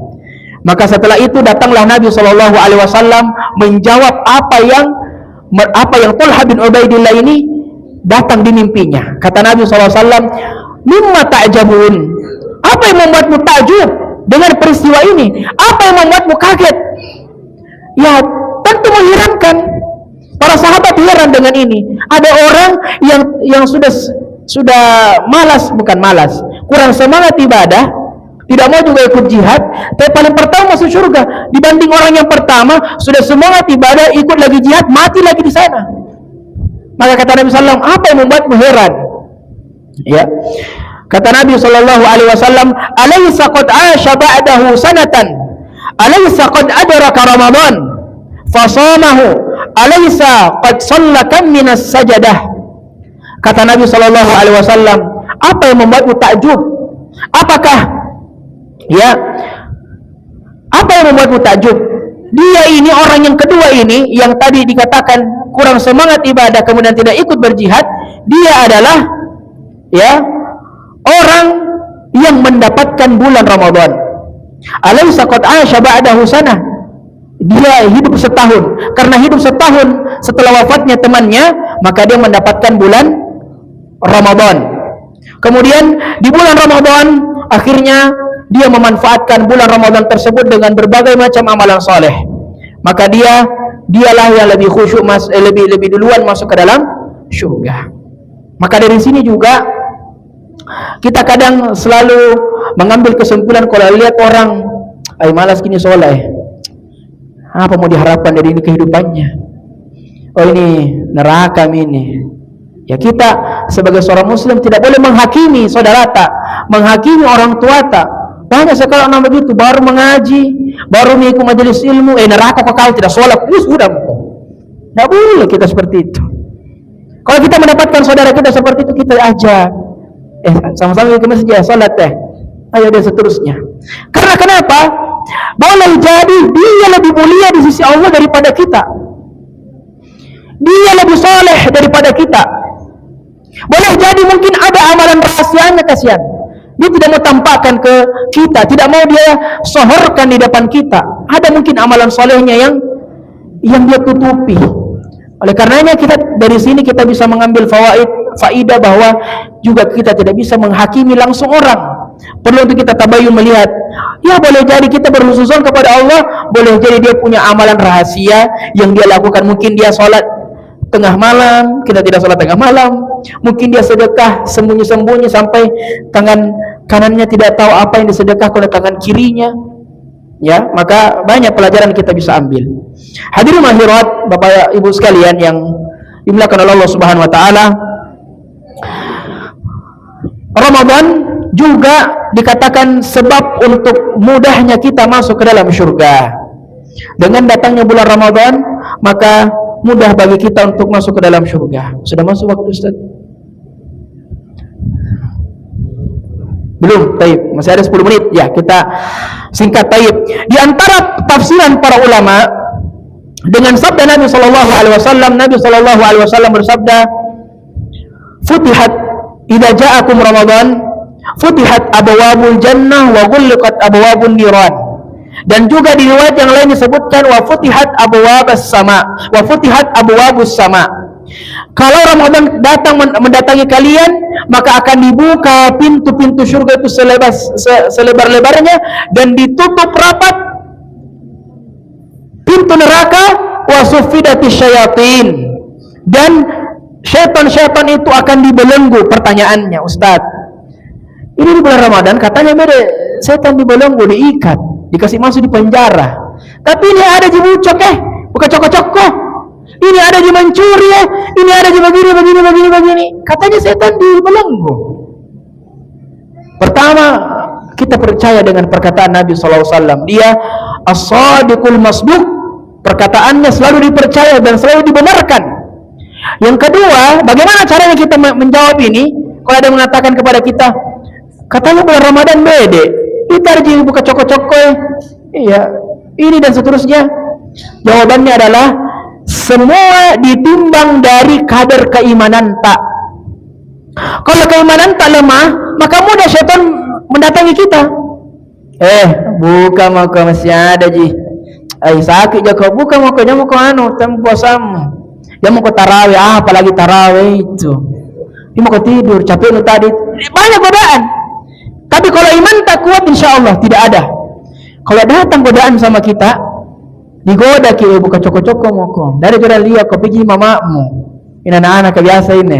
Maka setelah itu datanglah Nabi sallallahu alaihi wasallam menjawab apa yang Talhah bin Ubaidillah ini datang di mimpinya. Kata Nabi sallallahu alaihi wasallam, "Mimma ta'jabun?" Apa yang membuatmu takjub dengan peristiwa ini? Apa yang membuatmu kaget? Ya, tentu mengherankan. Para sahabat heran dengan ini. Ada orang yang sudah sudah malas, bukan malas, kurang semangat ibadah, tidak mau juga ikut jihad, tapi paling pertama masuk surga dibanding orang yang pertama sudah semangat ibadah, ikut lagi jihad, mati lagi di sana. Maka kata Nabi SAW, apa yang membuatmu heran? Ya, kata Nabi SAW, alaysa qad asha ba'dahu sanatan, alaysa qad adraka Ramadan fasamahu, alaysa qad shalla kam minas sajadah. Kata Nabi SAW, apa yang membuatmu takjub? Apakah apa yang membuatmu takjub? Dia ini orang yang kedua ini, yang tadi dikatakan kurang semangat ibadah kemudian tidak ikut berjihad, dia adalah orang yang mendapatkan bulan Ramadan. Alaysa qad asha ba'dahu sanah, dia hidup setahun. Karena hidup setahun setelah wafatnya temannya, maka dia mendapatkan bulan Ramadan. Kemudian di bulan Ramadan akhirnya dia memanfaatkan bulan Ramadan tersebut dengan berbagai macam amalan soleh. Maka dialah yang lebih khusyuk, lebih duluan masuk ke dalam syurga. Maka dari sini juga kita kadang selalu mengambil kesimpulan kalau lihat orang, malas gini soleh, apa mau diharapkan dari ini kehidupannya? Oh ini neraka ini. Ya, kita sebagai seorang muslim tidak boleh menghakimi saudara tak, menghakimi orang tua tak. Banyak sekali orang begitu, baru mengaji, baru mengikuti majelis ilmu, neraka kok kau tidak sholat, sudah. Tidak boleh kita seperti itu. Kalau kita mendapatkan saudara kita seperti itu, kita ajak, sama-sama ke masjid, sholat ayo dan seterusnya. Karena kenapa? Boleh jadi dia lebih mulia di sisi Allah daripada kita, dia lebih soleh daripada kita. Boleh jadi mungkin ada amalan rahasianya, kasihan dia tidak mau tampakkan ke kita, tidak mau dia sohorkan di depan kita. Ada mungkin amalan solehnya yang dia tutupi. Oleh karenanya kita dari sini kita bisa mengambil faidah bahwa juga kita tidak bisa menghakimi langsung orang. Perlu untuk kita tabayun melihat. Ya, boleh jadi kita berhusnuzon kepada Allah, boleh jadi dia punya amalan rahasia yang dia lakukan. Mungkin dia sholat tengah malam, kita tidak sholat tengah malam. Mungkin dia sedekah sembunyi-sembunyi sampai tangan kanannya tidak tahu apa yang disedekahkan oleh tangan kirinya. Ya, maka banyak pelajaran kita bisa ambil. Hadirin hadirat Bapak Ibu sekalian yang dimuliakan oleh Allah Subhanahu wa taala, Ramadan juga dikatakan sebab untuk mudahnya kita masuk ke dalam surga. Dengan datangnya bulan Ramadan, maka mudah bagi kita untuk masuk ke dalam surga. Sudah masuk waktu, Ustaz? Belum? Taib. Masih ada 10 menit. Ya, kita singkat. Taib. Di antara tafsiran para ulama dengan sabda Nabi sallallahu alaihi wasallam, Nabi sallallahu alaihi wasallam bersabda, "Futihat idza ja'akum Ramadan, futihat abwabul jannah wa ghulqat abwabun niran." Dan juga di riwayat yang lain disebutkan wa futihat abwabus sama, wa futihat abwabus sama. Kalau Ramadan datang mendatangi kalian, maka akan dibuka pintu-pintu surga itu selebar-lebarnya dan ditutup rapat pintu neraka, wa suffidatis syayatin, dan syaitan-syaitan itu akan dibelenggu. Pertanyaannya, Ustaz, ini di bulan Ramadan katanya beda, setan dibelenggu, diikat, dikasih masuk di penjara. Tapi ini ada di bucok bukan cokok-cokok. Ini ada di mencuri ini ada di begini. Katanya setan dibelenggu. Pertama, kita percaya dengan perkataan Nabi SAW. Dia as-sadiqul masduq. Perkataannya selalu dipercaya dan selalu dibenarkan. Yang kedua, bagaimana caranya kita menjawab ini? Kalau ada yang mengatakan kepada kita, katanya bulan Ramadan beda, kita harus buka cokok-cokok, iya, ini dan seterusnya. Jawabannya adalah semua ditimbang dari kadar keimanan tak. Kalau keimanan tak lemah, maka mudah syaitan mendatangi kita. Buka maka masih ada ji. Sakit jago, buka maka jamu ko puasamu. Jamu ko tarawih, apalagi tarawih itu. Dia mau tidur, capek lu tadi. Banyak godaan. Tapi kalau iman tak kuat, insya Allah tidak ada. Kalau datang godaan sama kita, digoda kita buka coko-coko moko. Dari kita lihat kau pergi mamamu. Ini anak-anak biasa ini.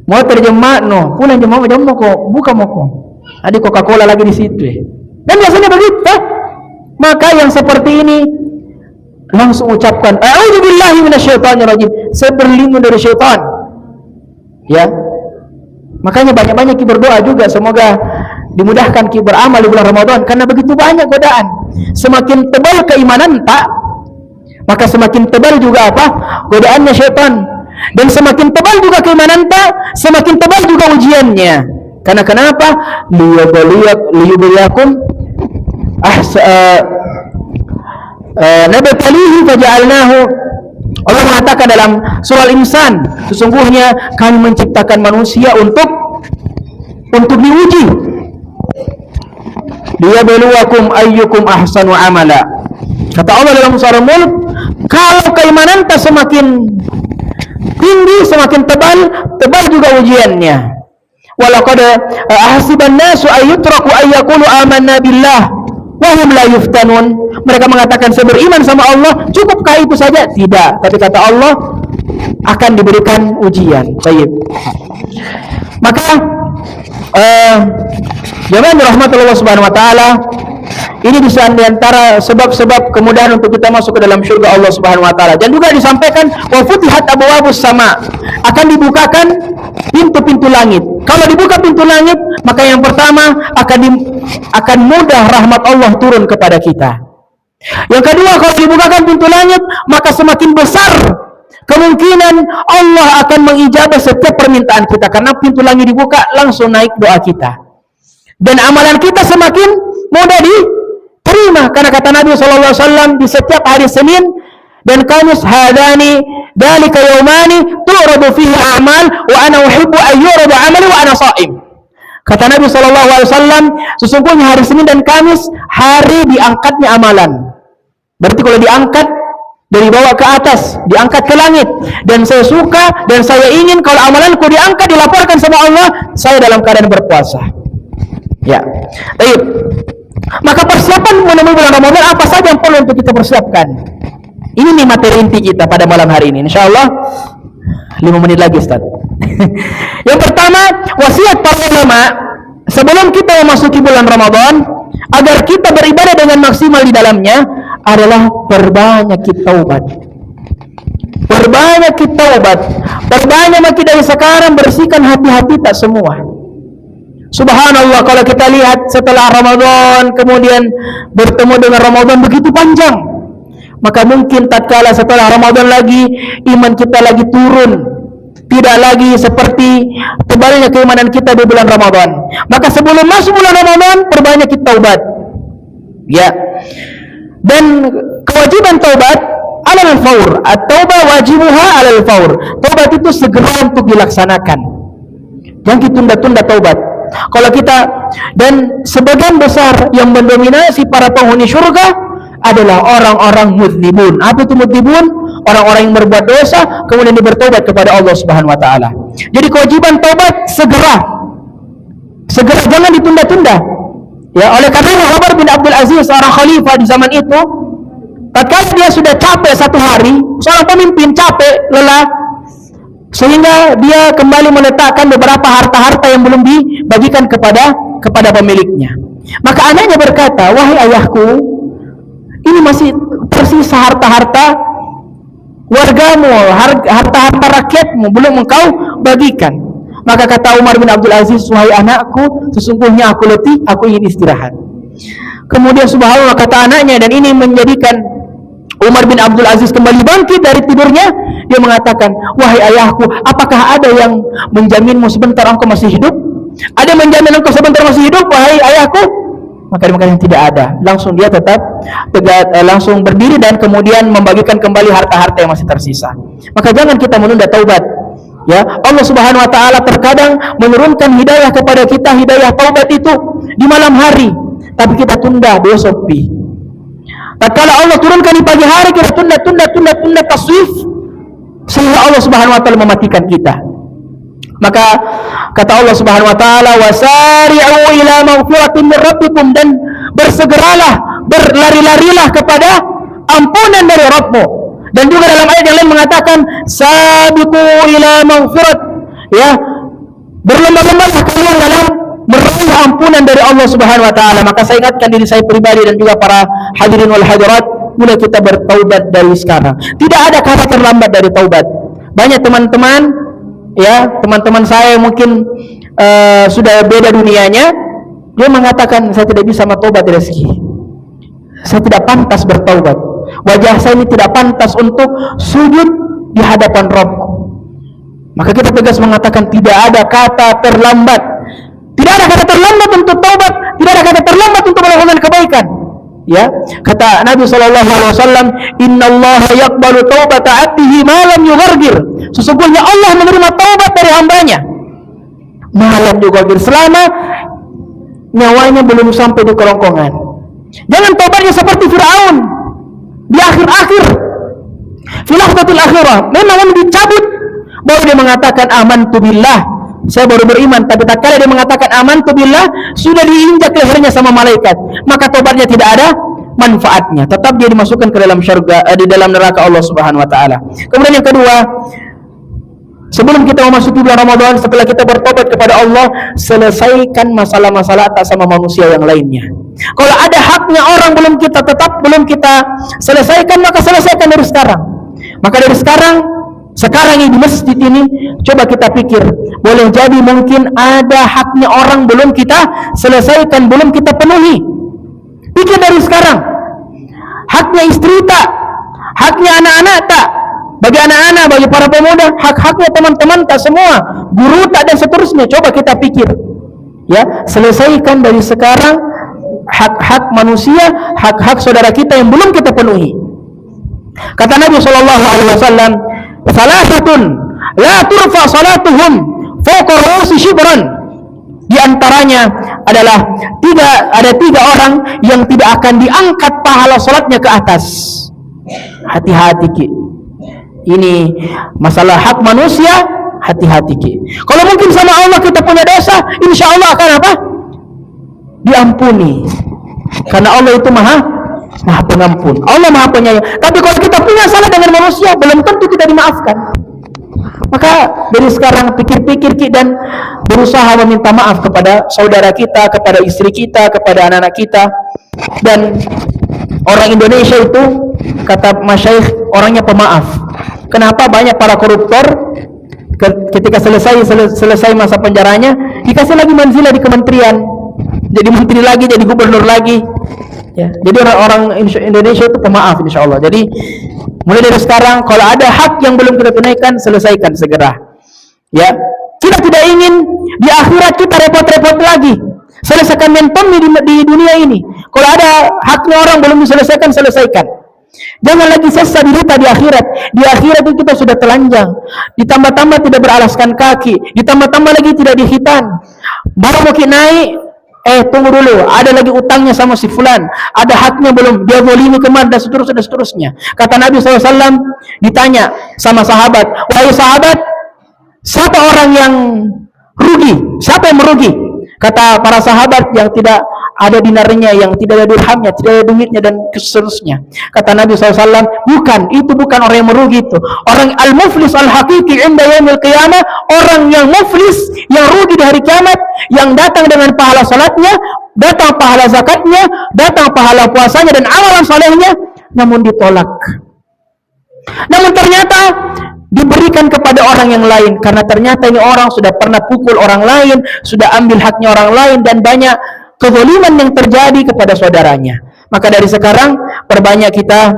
Mau terjemah no, pulang jemaah jemaah kok buka moko. Ada Coca-Cola lagi di situ. Dan biasanya begitu. Maka yang seperti ini langsung ucapkan a'udzubillahi minasyaitonirrajim. Saya berlindung dari syaitan. Ya. Makanya banyak-banyak kita berdoa juga semoga dimudahkan kita beramal di bulan Ramadan karena begitu banyak godaan. Semakin tebal keimanan tak, maka semakin tebal juga apa? Godaannya syaitan. Dan semakin tebal juga keimanan tak, semakin tebal juga ujiannya. Karena kenapa? Liyubaliyakum nabtalihi faja'alnahu. Allah mengatakan dalam surah Al-Insan, sesungguhnya kami menciptakan manusia untuk diuji. Liyabluwakum ayyukum ahsanu amala. Kata Allah dalam surah Al-Mulk, kalau keimanan tak semakin tinggi, semakin tebal juga ujiannya. Walaqad ahasiban nasu ayyutraku ayyaqulu amanna billah wa hum la yuftanun. Mereka mengatakan saya beriman sama Allah, cukupkah itu saja? Tidak, tapi kata Allah akan diberikan ujian. Baik. Maka jemaah rahmatullah subhanahu wa taala, ini bisa di antara sebab-sebab kemudahan untuk kita masuk ke dalam surga Allah Subhanahu wa taala. Dan juga disampaikan wa futihat abwabus sama, akan dibukakan pintu-pintu langit. Kalau dibuka pintu langit, maka yang pertama akan mudah rahmat Allah turun kepada kita. Yang kedua, kalau dibukakan pintu langit, maka semakin besar kemungkinan Allah akan mengijabah setiap permintaan kita karena pintu langit dibuka, langsung naik doa kita. Dan amalan kita semakin mudah diterima karena kata Nabi SAW di setiap hari Senin dan Kamis, hadani dalika yaumani tu'radu fihi a'mal wa ana uhibbu an yurada 'amali wa ana sha'im. Kata Nabi SAW, sesungguhnya hari Senin dan Kamis hari diangkatnya amalan. Berarti kalau diangkat dari bawah ke atas, diangkat ke langit, dan saya suka dan saya ingin kalau amalanku diangkat, dilaporkan sama Allah, saya dalam keadaan berpuasa. Ya, baik. Maka persiapan menemui bulan Ramadan apa saja yang perlu untuk kita persiapkan? Ini nih materi inti kita pada malam hari ini. InsyaAllah 5 menit lagi, Ustaz. Yang pertama, wasiat para ulama sebelum kita memasuki bulan Ramadan agar kita beribadah dengan maksimal di dalamnya adalah perbanyak taubat. Perbanyak taubat. Perbanyak kita dari sekarang bersihkan hati-hati tak semua. Subhanallah, kalau kita lihat setelah Ramadan kemudian bertemu dengan Ramadan begitu panjang, maka mungkin tatkala setelah Ramadan lagi iman kita lagi turun, tidak lagi seperti tebalnya keimanan kita di bulan Ramadan. Maka sebelum masuk bulan Ramadan perbanyak kita taubat. Ya. Dan kewajiban taubat alal faur. At-taubah wajibuha alal faur. Taubat itu segera untuk dilaksanakan. Jangan ditunda-tunda taubat. Kalau kita, dan sebagian besar yang mendominasi para penghuni surga adalah orang-orang mudnibun. Apa itu mudnibun? Orang-orang yang berbuat dosa kemudian bertobat kepada Allah Subhanahu wa taala. Jadi kewajiban taubat segera, jangan ditunda-tunda. Ya, oleh karena Umar bin Abdul Aziz, seorang khalifah di zaman itu, tatkala dia sudah capek satu hari, seorang pemimpin capek, lelah, sehingga dia kembali meletakkan beberapa harta-harta yang belum dibagikan kepada pemiliknya. Maka anaknya berkata, wahai ayahku, ini masih tersisa harta-harta wargamu, harta-harta rakyatmu belum engkau bagikan. Maka kata Umar bin Abdul Aziz, wahai anakku, sesungguhnya aku letih, aku ingin istirahat. Kemudian subhanallah kata anaknya, dan ini menjadikan Umar bin Abdul Aziz kembali bangkit dari tidurnya. Dia mengatakan, wahai ayahku, apakah ada yang menjaminmu sebentar engkau masih hidup? Ada yang menjamin engkau sebentar masih hidup, wahai ayahku? Maka dia mengatakan tidak ada. Langsung dia tetap langsung berdiri dan kemudian membagikan kembali harta-harta yang masih tersisa. Maka jangan kita menunda taubat. Ya, Allah Subhanahu wa taala terkadang menurunkan hidayah kepada kita, hidayah taubat itu di malam hari, tapi kita tunda besok pi. Tatkala Allah turunkan di pagi hari, kita tunda taswif sehingga Allah Subhanahu wa taala mematikan kita. Maka kata Allah Subhanahu wa taala, wasari'u ila maghfiratin min rabbikum, dan bersegeralah, berlari-larilah kepada ampunan dari Rabbmu. Dan juga dalam ayat yang lain mengatakan sabiqu ila maghfirat, ya, Berlomba-lomba kalian dalam meraih ampunan dari Allah Subhanahu wa taala. Maka saya ingatkan diri saya pribadi dan juga para hadirin wal hadirat, mulai kita bertaubat dari sekarang. Tidak ada kata terlambat dari taubat. Banyak teman-teman, ya, teman-teman saya mungkin sudah beda dunianya, dia mengatakan saya tidak bisa bertaubat rezeki. Saya tidak pantas bertaubat. Wajah saya ini tidak pantas untuk sujud di hadapan Rabbku. Maka kita tegas mengatakan tidak ada kata terlambat. Tidak ada kata terlambat untuk taubat, tidak ada kata terlambat untuk melakukan kebaikan. Ya, kata Nabi sallallahu alaihi wasallam, "Innallaha yaqbalu taubata 'abdihi ma lam yughargir." Sesungguhnya Allah menerima taubat dari hambanya ma lam yughargir, selama nyawanya belum sampai di kerongkongan. Jangan taubatnya seperti Firaun di akhir-akhir filahtatul akhirah, memang dicabut, baru dia mengatakan amantu billah, saya baru beriman, tapi tak kala dia mengatakan amantu billah, sudah diinjak lehernya sama malaikat, maka taubatnya tidak ada manfaatnya, tetap dia dimasukkan ke dalam syurga, di dalam neraka Allah Subhanahu wa taala. Kemudian yang kedua, sebelum kita memasuki bulan Ramadan, setelah kita bertobat kepada Allah, selesaikan masalah-masalah atas sama manusia yang lainnya. Kalau ada haknya orang belum kita selesaikan, maka selesaikan dari sekarang. Maka dari sekarang ini di masjid ini, coba kita pikir, boleh jadi mungkin ada haknya orang belum kita selesaikan, belum kita penuhi. Pikir dari sekarang. Haknya istri tak, haknya anak-anak tak, bagi anak-anak, bagi para pemuda, hak-haknya teman-teman tak semua, guru tak, dan seterusnya. Coba kita pikir, ya, selesaikan dari sekarang hak-hak manusia, hak-hak saudara kita yang belum kita penuhi. Kata Nabi sallallahu alaihi wasallam, "Salasatun la turfa salatuhum fawqa ru'usi shibran." Di antaranya adalah tiga orang yang tidak akan diangkat pahala salatnya ke atas. Hati-hati Ki. Ini masalah hak manusia, hati-hati Ki. Kalau mungkin sama Allah kita punya dosa, insya Allah akan apa? Diampuni. Karena Allah itu maha pengampun, Allah maha penyayang. Tapi kalau kita punya salah dengan manusia, belum tentu kita dimaafkan. Maka dari sekarang pikir-pikir dan berusaha meminta maaf kepada saudara kita, kepada istri kita, kepada anak-anak kita. Dan orang Indonesia itu, kata masyayikh, orangnya pemaaf. Kenapa banyak para koruptor ketika selesai masa penjaranya dikasih lagi manzilah di kementerian, jadi menteri lagi, jadi gubernur lagi. Ya, jadi orang Indonesia itu pemaaf, insya Allah. Jadi mulai dari sekarang, kalau ada hak yang belum kita tunaikan, selesaikan segera. Ya, kita tidak ingin di akhirat kita repot-repot lagi. Selesaikan mentom di dunia ini. Kalau ada haknya orang belum diselesaikan, selesaikan. Jangan lagi sesa dirita di akhirat. Di akhirat itu kita sudah telanjang, ditambah-tambah tidak beralaskan kaki, ditambah-tambah lagi tidak dihitan. Baru mau naik, tunggu dulu, ada lagi utangnya sama si fulan, ada haknya belum, dia zalimi kemana, dan seterusnya. Kata Nabi SAW, ditanya sama sahabat, wahai sahabat, siapa orang yang rugi? Siapa yang merugi? Kata para sahabat, yang tidak ada dinarnya, yang tidak ada dirhamnya, tidak ada duitnya, dan seterusnya. Kata Nabi SAW, bukan orang yang merugi itu. Orang al-muflis al-haqiqi inda yaumil qiyamah, orang yang muflis, yang rugi di hari kiamat, yang datang dengan pahala salatnya, datang pahala zakatnya, datang pahala puasanya dan amalan salehnya, namun ditolak. Namun ternyata diberikan kepada orang yang lain, karena ternyata ini orang sudah pernah pukul orang lain, sudah ambil haknya orang lain, dan banyak kezaliman yang terjadi kepada saudaranya. Maka dari sekarang perbanyak kita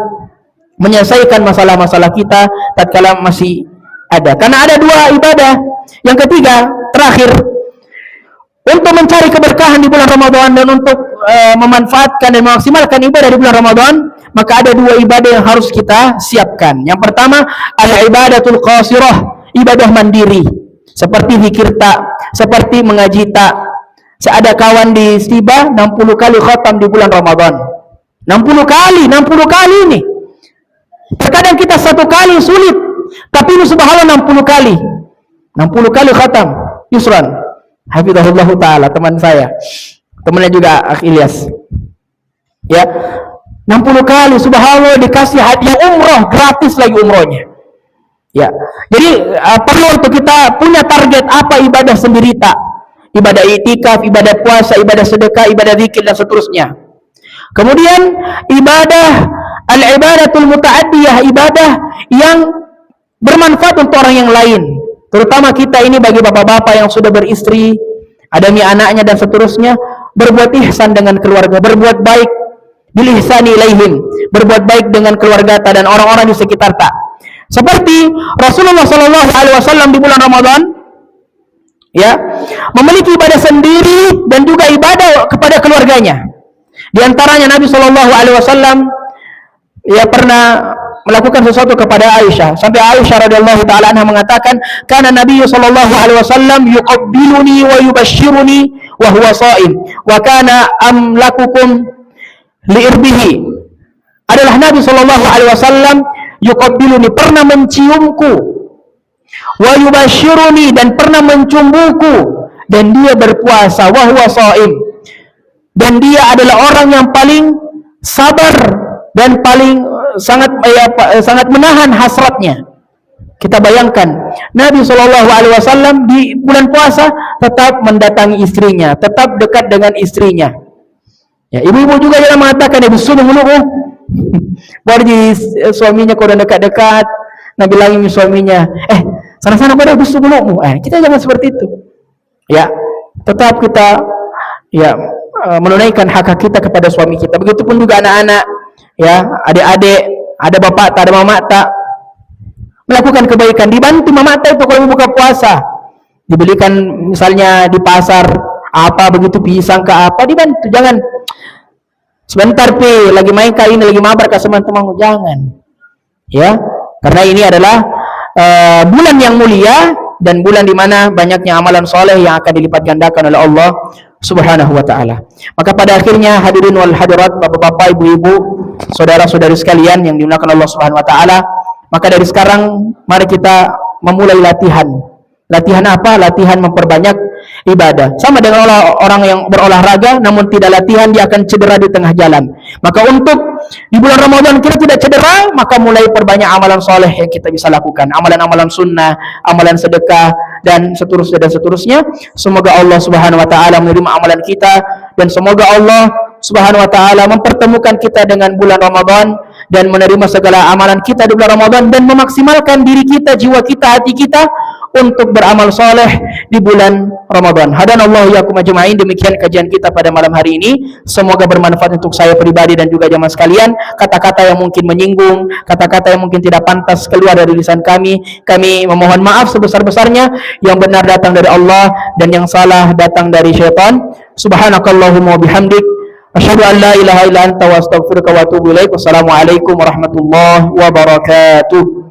menyelesaikan masalah-masalah kita tatkala masih ada. Karena ada dua ibadah. Yang ketiga, terakhir, untuk mencari keberkahan di bulan Ramadan dan untuk memanfaatkan dan memaksimalkan ibadah di bulan Ramadan, maka ada dua ibadah yang harus kita siapkan. Yang pertama, al-ibadatul qasirah, ibadah mandiri, seperti zikir tak, seperti mengaji tak. Saya ada kawan di Stiba 60 kali khatam di bulan Ramadan. 60 kali ini. Terkadang kita satu kali sulit, tapi ini subhanallah 60 kali. 60 kali khatam. Yusran, hafizahullah ta'ala, teman saya. Temannya juga Akh Ilyas. Ya, 60 kali subhanallah, dikasih hadiah umroh, gratis lagi umrohnya. Ya. Jadi perlu untuk kita punya target apa ibadah sendiri tak. Ibadah iktikaf, ibadah puasa, ibadah sedekah, ibadah zikir dan seterusnya. Kemudian ibadah al-ibadatul muta'addiyah, ibadah yang bermanfaat untuk orang yang lain. Terutama kita ini bagi bapak-bapak yang sudah beristri, ada anaknya dan seterusnya, berbuat ihsan dengan keluarga, berbuat baik bil ihsani ilaihim, berbuat baik dengan keluarga ta dan orang-orang di sekitar ta. Seperti Rasulullah sallallahu alaihi wasallam di bulan Ramadan, ya, memiliki ibadah sendiri dan juga ibadah kepada keluarganya. Di antaranya Nabi sallallahu alaihi wasallam ya pernah melakukan sesuatu kepada Aisyah, sampai Aisyah radhiyallahu taala anha mengatakan, "Kana Nabi sallallahu alaihi wasallam yuqabbiluni wa yubashshiruni wa huwa sha'im, wa kana amlakukum liirbihi." Adalah Nabi sallallahu alaihi wasallam yuqabbiluni, pernah menciumku, wa yubashshiruni, dan pernah mencumbuku, dan dia berpuasa, wa huwa sha'im, dan dia adalah orang yang paling sabar dan paling sangat menahan hasratnya. Kita bayangkan Nabi sallallahu alaihi wasallam di bulan puasa tetap mendatangi istrinya, tetap dekat dengan istrinya. Ya, ibu-ibu juga jangan mengatakan ibu subuh mulu. Baru suaminya kalau udah dekat-dekat, Nabi bilangin suaminya, sana-sana pada ibu subuh mulu. Kita jangan seperti itu. Ya, tetap kita menunaikan hak kita kepada suami kita. Begitupun juga anak-anak, ya, adik-adik, ada bapak tak, ada mama tak, melakukan kebaikan, dibantu mama tak itu kalau buka puasa, dibelikan misalnya di pasar apa begitu pisang ke apa, dibantu. Jangan sebentar pi lagi main kain, lagi mabar ke teman-teman, jangan, ya, karena ini adalah bulan yang mulia dan bulan di mana banyaknya amalan soleh yang akan dilipat gandakan oleh Allah Subhanahu wa ta'ala. Maka pada akhirnya hadirin wal hadirat, bapak-bapak, ibu-ibu, saudara-saudari sekalian yang dimuliakan Allah Subhanahu wa ta'ala, maka dari sekarang mari kita memulai latihan. Latihan apa? Latihan memperbanyak ibadah. Sama dengan orang yang berolahraga namun tidak latihan, dia akan cedera di tengah jalan. Maka untuk di bulan Ramadan kita tidak cedera, maka mulai perbanyak amalan soleh yang kita bisa lakukan, amalan-amalan sunnah, amalan sedekah, dan seterusnya dan seterusnya. Semoga Allah Subhanahu wa ta'ala menerima amalan kita, dan semoga Allah Subhanahu wa ta'ala mempertemukan kita dengan bulan Ramadan dan menerima segala amalan kita di bulan Ramadan, dan memaksimalkan diri kita, jiwa kita, hati kita untuk beramal soleh di bulan Ramadan. Hadanallahu yakum ajma'in. Demikian kajian kita pada malam hari ini. Semoga bermanfaat untuk saya pribadi dan juga jamaah sekalian. Kata-kata yang mungkin menyinggung, kata-kata yang mungkin tidak pantas keluar dari lisan kami memohon maaf sebesar-besarnya. Yang benar datang dari Allah dan yang salah datang dari syaitan. Subhanakallahumma bihamdik, asyhadu an la ilaha illa anta wa astaghfiruka wa atubu ilaik. Wassalamualaikum warahmatullahi wabarakatuh.